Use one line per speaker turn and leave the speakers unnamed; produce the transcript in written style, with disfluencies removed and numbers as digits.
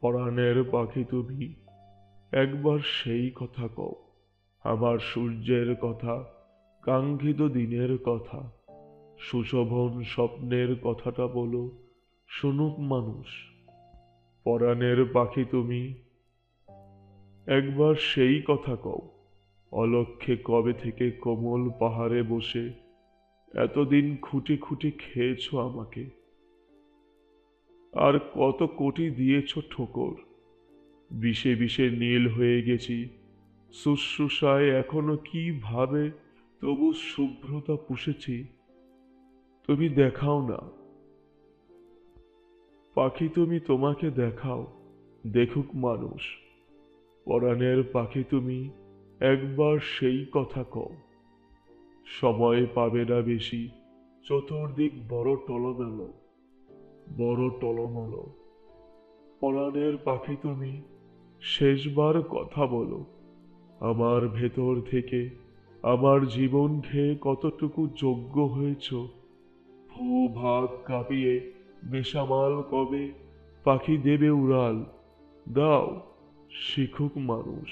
পরাণের পাখি তুমি, একবার সেই কথা কও, আমার সূর্যের কথা, কাঙ্ক্ষিত দিনের কথা, সুশোভন স্বপ্নের কথাটা বলো, শুনুক মানুষ। পরাণের পাখি তুমি, একবার সেই কথা কও, অলক্ষ্যে কবে থেকে কোমল পাহাড়ে বসে এতদিন খুঁটি খুঁটি খেয়েছ আমাকে, আর কত কোটি দিয়েছ ঠোকর। বিষে বিষে নীল হয়ে গেছি, শুশ্রূষায় এখনো কি ভাবে তবু শুভ্রতা পুষেছি, তুমি দেখাও না। পাখি তুমি, তোমাকে দেখাও, দেখুক মানুষ। পরাণের পাখি তুমি, একবার সেই কথা কও। সময় পাবে না বেশি, চতুর্দিক বড় টলমলো, বড় টলমলো। পরাণের পাখি তুমি, শেষবার কথা বলো, আমার ভেতর থেকে আমার জীবন খেয়ে কতটুকু যোগ্য হয়েছ। ভূভাগ কাঁপিয়ে বেসামাল কবে পাখি দেবে উড়াল, দাও শিখুক মানুষ।